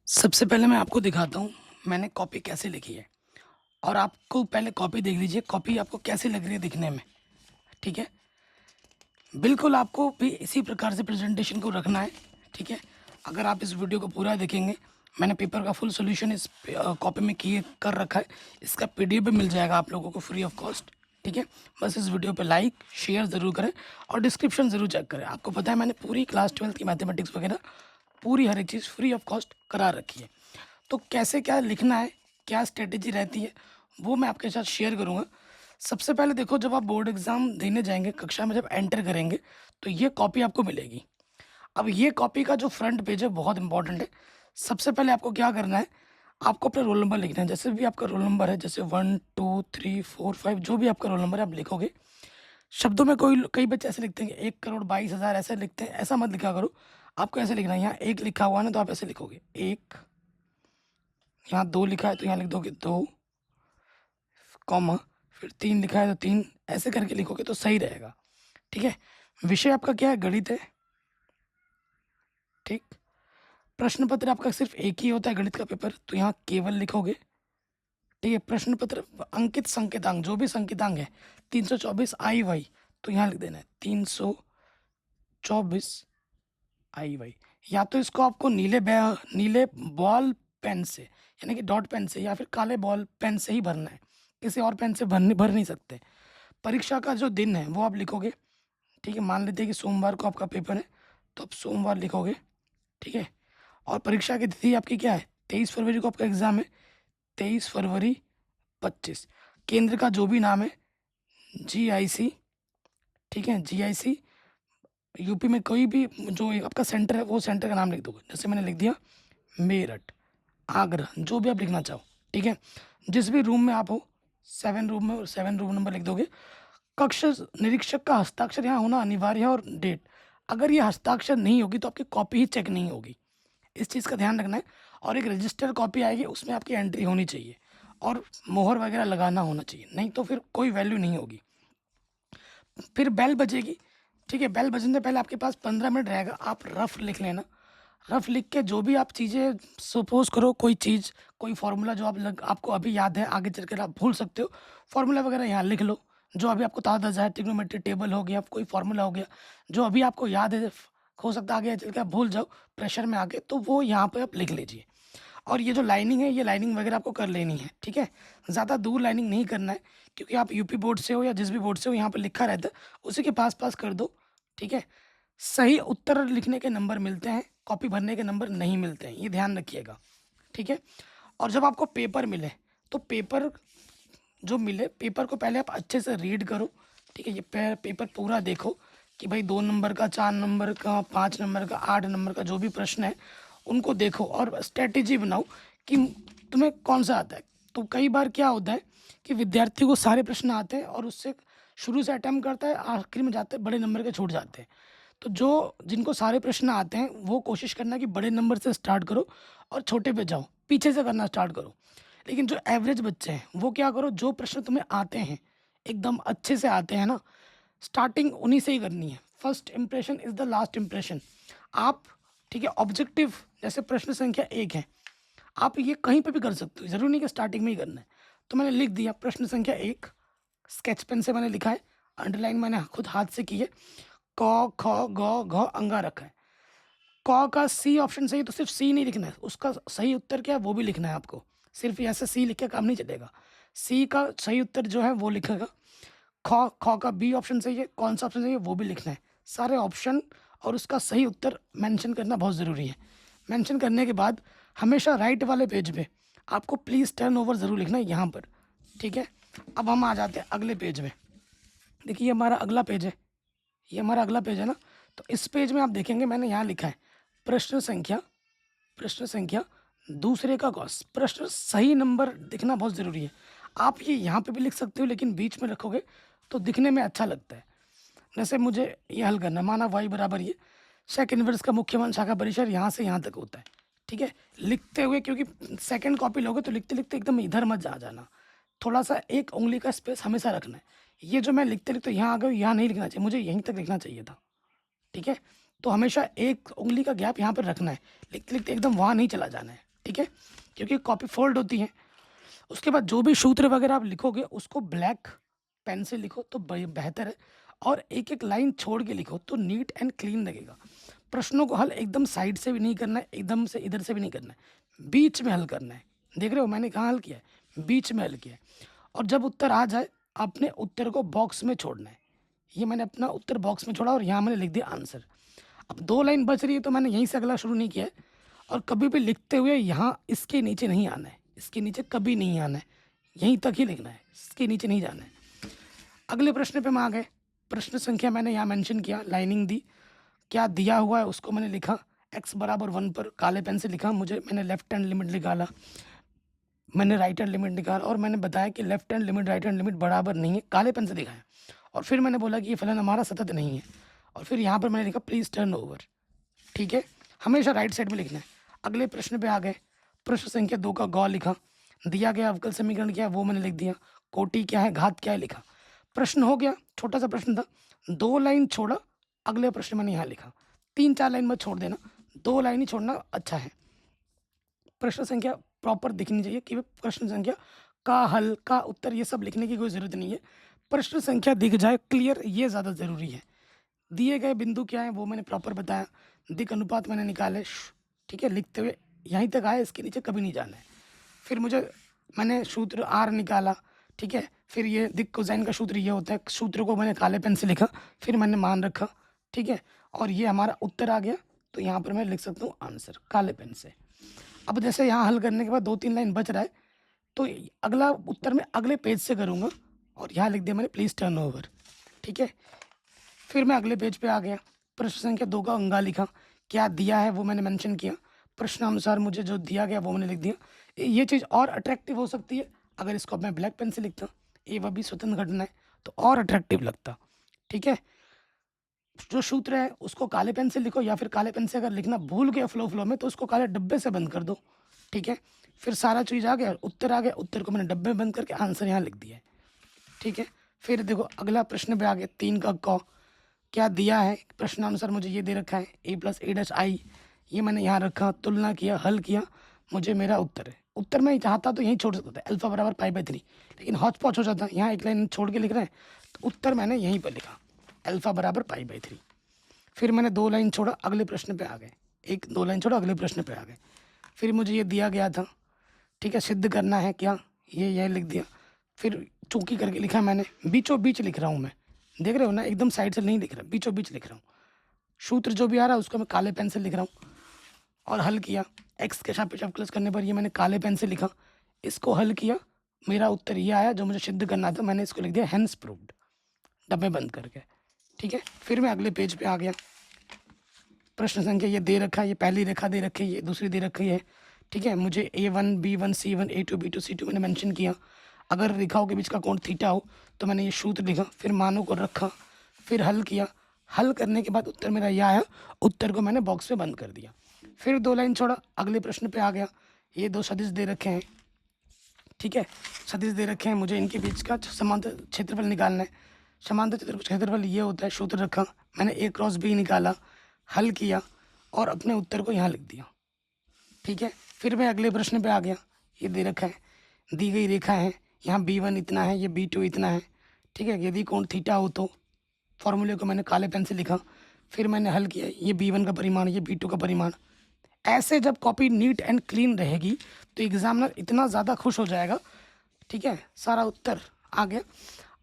सबसे पहले मैं आपको दिखाता हूँ मैंने कॉपी कैसे लिखी है। और आपको पहले कॉपी देख लीजिए, कॉपी आपको कैसी लग रही है दिखने में। ठीक है, बिल्कुल आपको भी इसी प्रकार से प्रेजेंटेशन को रखना है। ठीक है, अगर आप इस वीडियो को पूरा देखेंगे, मैंने पेपर का फुल सॉल्यूशन इस कॉपी में किए कर रखा है। इसका पीडीएफ भी मिल जाएगा आप लोगों को फ्री ऑफ कॉस्ट। ठीक है, बस इस वीडियो पे लाइक शेयर ज़रूर करें और डिस्क्रिप्शन ज़रूर चेक करें। आपको पता है मैंने पूरी क्लास 12th की मैथमेटिक्स वगैरह पूरी हर एक चीज़ फ्री ऑफ कॉस्ट करा रखी है। तो कैसे क्या लिखना है, क्या स्ट्रेटेजी रहती है, वो मैं आपके साथ शेयर करूँगा। सबसे पहले देखो, जब आप बोर्ड एग्ज़ाम देने जाएंगे, कक्षा में जब एंटर करेंगे, तो ये कॉपी आपको मिलेगी। अब ये कॉपी का जो फ्रंट पेज है बहुत इंपॉर्टेंट है। सबसे पहले आपको क्या करना है, आपको अपना रोल नंबर लिखना है। जैसे भी आपका रोल नंबर है, जैसे 1 2 3 4 5 जो भी आपका रोल नंबर है आप लिखोगे। शब्दों में कोई कई बच्चे ऐसे लिखते हैं 1,22,000 ऐसे लिखते हैं, ऐसा मत लिखा करो। आपको ऐसे लिखना है, यहाँ एक लिखा हुआ है ना, तो आप ऐसे लिखोगे एक। यहाँ दो लिखा है तो यहाँ लिख दोगे दो, कॉमा, फिर तीन लिखा है तो तीन, ऐसे करके लिखोगे तो सही रहेगा। ठीक है, विषय आपका क्या है, गणित है। ठीक, प्रश्न पत्र आपका सिर्फ एक ही होता है गणित का पेपर, तो यहाँ केवल लिखोगे। ठीक है, प्रश्न पत्र अंकित संकेतांक, जो भी संकेतांक है 324 आई वाई, तो यहाँ लिख देना है 324 आई वाई। या तो इसको आपको नीले बॉल पेन से, यानी कि डॉट पेन से, या फिर काले बॉल पेन से ही भरना है। किसी और पेन से भर नहीं सकते। परीक्षा का जो दिन है वो आप लिखोगे। ठीक है, मान लेते हैं कि सोमवार को आपका पेपर है, तो आप सोमवार लिखोगे। ठीक है, और परीक्षा की तिथि आपकी क्या है, 23 फरवरी को आपका एग्ज़ाम है, 23 फरवरी 25। केंद्र का जो भी नाम है, GIC। ठीक है, GIC। यूपी में कोई भी जो आपका सेंटर है वो सेंटर का नाम लिख दोगे। जैसे मैंने लिख दिया मेरठ, आगरा, जो भी आप लिखना चाहो। ठीक है, जिस भी रूम में आप हो, 7 रूम में, और 7 रूम नंबर लिख दोगे। कक्ष निरीक्षक का हस्ताक्षर यहाँ होना अनिवार्य है, और डेट। अगर ये हस्ताक्षर नहीं होगी तो आपकी कॉपी ही चेक नहीं होगी, इस चीज़ का ध्यान रखना है। और एक रजिस्टर कॉपी आएगी, उसमें आपकी एंट्री होनी चाहिए और मोहर वगैरह लगाना होना चाहिए, नहीं तो फिर कोई वैल्यू नहीं होगी। फिर बेल बजेगी। ठीक है, बेल बजने से पहले आपके पास 15 मिनट रहेगा, आप रफ लिख लेना। रफ लिख के जो भी आप चीज़ें, सपोज करो कोई चीज़, कोई फार्मूला जो आपको अभी याद है, आगे चल कर आप भूल सकते हो, फार्मूला वगैरह यहाँ लिख लो। जो अभी आपको ताज़ा ताज़ा है, ट्रिग्नोमेट्री टेबल हो गया, कोई फार्मूला हो गया, जो अभी आपको याद है, हो सकता है आगे चल के आप भूल जाओ प्रेशर में आके, तो वो यहाँ पे आप लिख लीजिए। और ये जो लाइनिंग है, ये लाइनिंग वगैरह आपको कर लेनी है। ठीक है, ज़्यादा दूर लाइनिंग नहीं करना है, क्योंकि आप यूपी बोर्ड से हो या जिस भी बोर्ड से हो, यहाँ पर लिखा रहता है, उसी के पास पास कर दो। ठीक है, सही उत्तर लिखने के नंबर मिलते हैं, कॉपी भरने के नंबर नहीं मिलते हैं, ये ध्यान रखिएगा। ठीक है, और जब आपको पेपर मिले, तो पेपर जो मिले, पेपर को पहले आप अच्छे से रीड करो। ठीक है, ये पेपर पूरा देखो कि भाई 2 नंबर का, 4 नंबर का, 5 नंबर का, 8 नंबर का जो भी प्रश्न है उनको देखो, और स्ट्रेटेजी बनाओ कि तुम्हें कौन सा आता है। तो कई बार क्या होता है कि विद्यार्थी को सारे प्रश्न आते हैं और उससे शुरू से अटैम्प्ट करता है, आखिर में जाते हैं बड़े नंबर के छूट जाते हैं। तो जो जिनको सारे प्रश्न आते हैं वो कोशिश करना कि बड़े नंबर से स्टार्ट करो और छोटे पे जाओ, पीछे से करना स्टार्ट करो। लेकिन जो एवरेज बच्चे हैं वो क्या करो, जो प्रश्न तुम्हें आते हैं, एकदम अच्छे से आते हैं ना, स्टार्टिंग उन्हीं से ही करनी है। First impression is the last impression. आप, ठीक है, ऑब्जेक्टिव, जैसे प्रश्न संख्या 1 है, आप ये कहीं पे भी कर सकते हो, ज़रूरी नहीं कि स्टार्टिंग में ही करना है। तो मैंने लिख दिया प्रश्न संख्या 1, स्केच पेन से मैंने लिखा है, अंडरलाइन मैंने खुद हाथ से की है। क ख ग घ अंगा रखा है। क का सी ऑप्शन सही है, तो सिर्फ सी नहीं लिखना है, उसका सही उत्तर क्या है वो भी लिखना है आपको। सिर्फ ऐसे सी लिख के काम नहीं चलेगा, सी का सही उत्तर जो है वो लिखेगा। ख का बी ऑप्शन सही है, कौन सा ऑप्शन सही है वो भी लिखना है, सारे ऑप्शन और उसका सही उत्तर मेंशन करना बहुत ज़रूरी है। मेंशन करने के बाद हमेशा राइट वाले पेज पे आपको प्लीज़ टर्न ओवर ज़रूर लिखना है यहाँ पर। ठीक है, अब हम आ जाते हैं अगले पेज में। देखिए ये हमारा अगला पेज है, ये हमारा अगला पेज है ना। तो इस पेज में आप देखेंगे मैंने यहाँ लिखा है प्रश्न संख्या, प्रश्न संख्या दूसरे का कॉस। प्रश्न सही नंबर दिखना बहुत ज़रूरी है। आप ये यहाँ पे भी लिख सकते हो, लेकिन बीच में रखोगे तो दिखने में अच्छा लगता है। जैसे मुझे ये हल करना है, माना वाई बराबर ये सेक इनवर्स का मुख्य मान शाखा परिसर यहाँ से यहाँ तक होता है। ठीक है, लिखते हुए, क्योंकि सेकंड कॉपी लोगे तो लिखते लिखते एकदम इधर मत जा जाना, थोड़ा सा एक उंगली का स्पेस हमेशा रखना है। ये जो मैं लिखते लिखते यहाँ आ गया, यहाँ नहीं लिखना चाहिए, मुझे यहीं तक लिखना चाहिए था। ठीक है, तो हमेशा एक उंगली का गैप यहाँ पर रखना है, लिखते लिखते एकदम वहाँ नहीं चला जाना है। ठीक है, क्योंकि कॉपी फोल्ड होती है। उसके बाद जो भी सूत्र वगैरह आप लिखोगे उसको ब्लैक पेन से लिखो तो बेहतर है, और एक एक लाइन छोड़ के लिखो तो नीट एंड क्लीन लगेगा। प्रश्नों को हल एकदम साइड से भी नहीं करना है, एकदम से इधर से भी नहीं करना है, बीच में हल करना है। देख रहे हो मैंने कहाँ हल किया है, बीच में हल किया है। और जब उत्तर आ जाए अपने उत्तर को बॉक्स में छोड़ना है। ये मैंने अपना उत्तर बॉक्स में छोड़ा और यहाँ मैंने लिख दिया आंसर। अब 2 लाइन बच रही है तो मैंने यहीं से अगला शुरू नहीं किया है। और कभी भी लिखते हुए यहाँ इसके नीचे नहीं आना है, इसके नीचे कभी नहीं आना है, यहीं तक ही लिखना है, इसके नीचे नहीं जाना है। अगले प्रश्न पे हम आ गए। प्रश्न संख्या मैंने यहाँ मेंशन किया, लाइनिंग दी, क्या दिया हुआ है उसको मैंने लिखा, x बराबर 1 पर काले पेन से लिखा। मैंने लेफ्ट हैंड लिमिट निकाला, मैंने राइट हैंड लिमिट निकाला, और मैंने बताया कि left hand limit right hand limit बराबर नहीं है, काले पेन से लिखा है। और फिर मैंने बोला कि ये फलन हमारा सतत नहीं है, और फिर यहाँ पर मैंने लिखा प्लीज़ टर्न ओवर। ठीक है, हमेशा राइट साइड में लिखना है। अगले प्रश्न पे आ गए। प्रश्न संख्या 2 का गौ लिखा, दिया गया अवकल समीकरण क्या है वो मैंने लिख दिया, कोटि क्या है, घात क्या है लिखा। प्रश्न हो गया, छोटा सा प्रश्न था, 2 लाइन छोड़ा, अगले प्रश्न मैंने यहाँ लिखा। 3-4 लाइन मत छोड़ देना, 2 लाइन ही छोड़ना अच्छा है। प्रश्न संख्या प्रॉपर दिखनी चाहिए कि प्रश्न संख्या का हल का उत्तर ये सब लिखने की कोई ज़रूरत नहीं है, प्रश्न संख्या दिख जाए क्लियर, ये ज़्यादा ज़रूरी है। दिए गए बिंदु क्या है वो मैंने प्रॉपर बताया, दिक अनुपात मैंने निकाले, ठीक है, लिखते हुए यहीं तक आए, इसके नीचे कभी नहीं जाना है। फिर मैंने सूत्र आर निकाला, ठीक है, फिर ये दिक कोसाइन का सूत्र ये होता है, सूत्र को मैंने काले पेन से लिखा, फिर मैंने मान रखा, ठीक है, और ये हमारा उत्तर आ गया। तो यहाँ पर मैं लिख सकता हूँ आंसर काले पेन से। अब जैसे यहाँ हल करने के बाद 2-3 लाइन बच रहा है, तो अगला उत्तर मैं अगले पेज से करूँगा, और यहाँ लिख दिया मैंने प्लीज़ टर्न ओवर। ठीक है, फिर मैं अगले पेज पे आ गया। प्रश्न संख्या 2 का अंगा लिखा, क्या दिया है वो मैंने मेंशन किया, प्रश्नानुसार मुझे जो दिया गया वो मैंने लिख दिया। ये चीज़ और अट्रैक्टिव हो सकती है अगर इसको मैं ब्लैक पेन से लिखता, ये वह भी स्वतंत्र घटना है तो और अट्रैक्टिव लगता। ठीक है, जो सूत्र है उसको काले पेन से लिखो, या फिर काले पेन से अगर लिखना भूल गए फ्लो में तो उसको काले डब्बे से बंद कर दो। ठीक है, फिर सारा चीज़ आ गया, उत्तर आ गया, उत्तर को मैंने डब्बे में बंद करके आंसर यहाँ लिख दिया है। ठीक है, फिर देखो अगला प्रश्न पे आ गया, 3 का क, क्या दिया है, प्रश्नानुसार मुझे ये दे रखा है a+a', ये मैंने यहाँ रखा, तुलना किया, हल किया, मुझे मेरा उत्तर है। उत्तर मैं चाहता तो यहीं छोड़ सकता था, अल्फा बराबर π/3, लेकिन हौच पौच हो जाता, यहाँ एक लाइन छोड़ के लिख रहे हैं, तो उत्तर मैंने यहीं पर लिखा, अल्फा बराबर π/3। फिर मैंने 2 लाइन छोड़ा, अगले प्रश्न पे आ गए, 1-2 लाइन छोड़ा, अगले प्रश्न पे आ गए। फिर मुझे ये दिया गया था, ठीक है, सिद्ध करना है क्या, ये लिख दिया। फिर चूंकि करके लिखा मैंने, बीचों बीच लिख रहा हूँ मैं, देख रहे हो ना, एकदम साइड से नहीं लिख रहा, बीचों बीच लिख रहा हूँ। सूत्र जो भी आ रहा है उसको मैं काले पेन से लिख रहा हूँ, और हल किया। एक्स के सापेक्ष अवकलज करने पर ये मैंने काले पेन से लिखा, इसको हल किया, मेरा उत्तर ये आया जो मुझे सिद्ध करना था, मैंने इसको लिख दिया हेंस प्रूव्ड, डब्बे बंद करके। ठीक है, फिर मैं अगले पेज पे आ गया। प्रश्न संख्या ये दे रखा है, ये पहली रेखा दे रखी है, ये दूसरी दे रखी है। ठीक है, मुझे A1 B1 C1 A2 B2 C2 मैंने मेंशन किया। अगर रेखाओं के बीच का कोण थीटा हो तो मैंने ये सूत्र लिखा, फिर मानों को रखा, फिर हल किया। हल करने के बाद उत्तर मेरा यह आया, उत्तर को मैंने बॉक्स में बंद कर दिया। फिर 2 लाइन छोड़ा, अगले प्रश्न पे आ गया। ये 2 सदिश दे रखे हैं, ठीक है, सदिश दे रखे हैं, मुझे इनके बीच का समांतर क्षेत्रफल निकालना है। समांतर क्षेत्रफल ये होता है, सूत्र रखा, मैंने A×B निकाला, हल किया, और अपने उत्तर को यहाँ लिख दिया। ठीक है, फिर मैं अगले प्रश्न पे आ गया। ये दे रखा है, दी गई रेखा है, यहाँ B1 इतना है, ये B2 इतना है। ठीक है, यदि कोण थीटा हो तो फॉर्मूले को मैंने काले पेन से लिखा, फिर मैंने हल किया, ये B1 का परिमाण, ये B2 का परिमाण। ऐसे जब कॉपी नीट एंड क्लीन रहेगी तो एग्जामिनर इतना ज़्यादा खुश हो जाएगा। ठीक है, सारा उत्तर आ गया।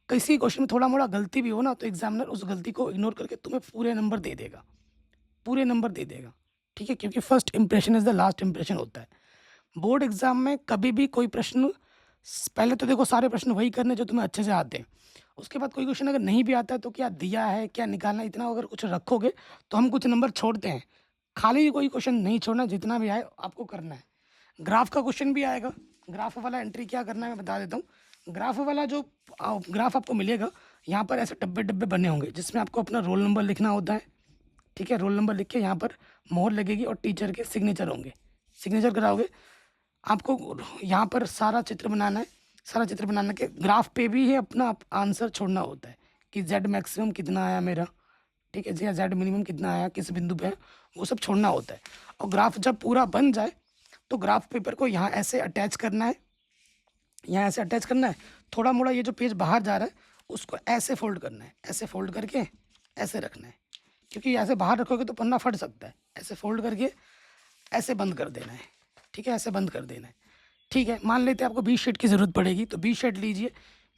किसी क्वेश्चन में थोड़ा मोड़ा गलती भी हो ना तो एग्जामिनर उस गलती को इग्नोर करके तुम्हें पूरे नंबर दे देगा, पूरे नंबर दे देगा। ठीक है, क्योंकि first impression is the last impression होता है। बोर्ड एग्जाम में कभी भी कोई प्रश्न, पहले तो देखो सारे प्रश्न वही करने जो तुम्हें अच्छे से आते हैं, उसके बाद कोई क्वेश्चन अगर नहीं भी आता है तो क्या दिया है, क्या निकालना है, इतना अगर कुछ रखोगे तो हम कुछ नंबर छोड़ते हैं। खाली कोई क्वेश्चन नहीं छोड़ना, जितना भी आए आपको करना है। ग्राफ का क्वेश्चन भी आएगा, ग्राफ वाला एंट्री क्या करना है मैं बता देता हूँ। ग्राफ वाला जो ग्राफ आपको मिलेगा, यहाँ पर ऐसे डब्बे डब्बे बने होंगे जिसमें आपको अपना रोल नंबर लिखना होता है। ठीक है, रोल नंबर लिख के यहाँ पर मोहर लगेगी और टीचर के सिग्नेचर होंगे, सिग्नेचर कराओगे। आपको यहाँ पर सारा चित्र बनाना है, सारा चित्र बनाने के ग्राफ पे भी है अपना आंसर छोड़ना होता है कि जेड मैक्सिमम कितना आया मेरा, ठीक है, जेड मिनिमम कितना आया, किस बिंदु पे है, वो सब छोड़ना होता है। और ग्राफ जब पूरा बन जाए तो ग्राफ पेपर को यहाँ ऐसे अटैच करना है, यहाँ ऐसे अटैच करना है। थोड़ा मोड़ा ये जो पेज बाहर जा रहा है उसको ऐसे फोल्ड करना है, ऐसे फोल्ड करके ऐसे रखना है, क्योंकि ऐसे बाहर रखोगे तो पन्ना फट सकता है। ऐसे फोल्ड करके ऐसे बंद कर देना है, ठीक है, ऐसे बंद कर देना है। ठीक है, मान लेते हैं आपको बी शीट की ज़रूरत पड़ेगी तो बी शीट लीजिए।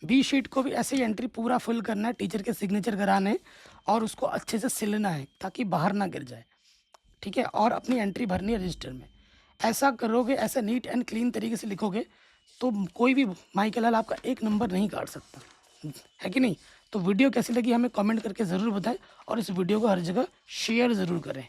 बी शीट को भी ऐसे ही एंट्री पूरा फिल करना है, टीचर के सिग्नेचर कराने हैं और उसको अच्छे से सिलना है ताकि बाहर ना गिर जाए। ठीक है, और अपनी एंट्री भरनी है रजिस्टर में। ऐसा करोगे, ऐसा नीट एंड क्लीन तरीके से लिखोगे तो कोई भी माइकल लाल आपका एक नंबर नहीं काट सकता, है कि नहीं। तो वीडियो कैसी लगी हमें कमेंट करके ज़रूर बताएं और इस वीडियो को हर जगह शेयर ज़रूर करें।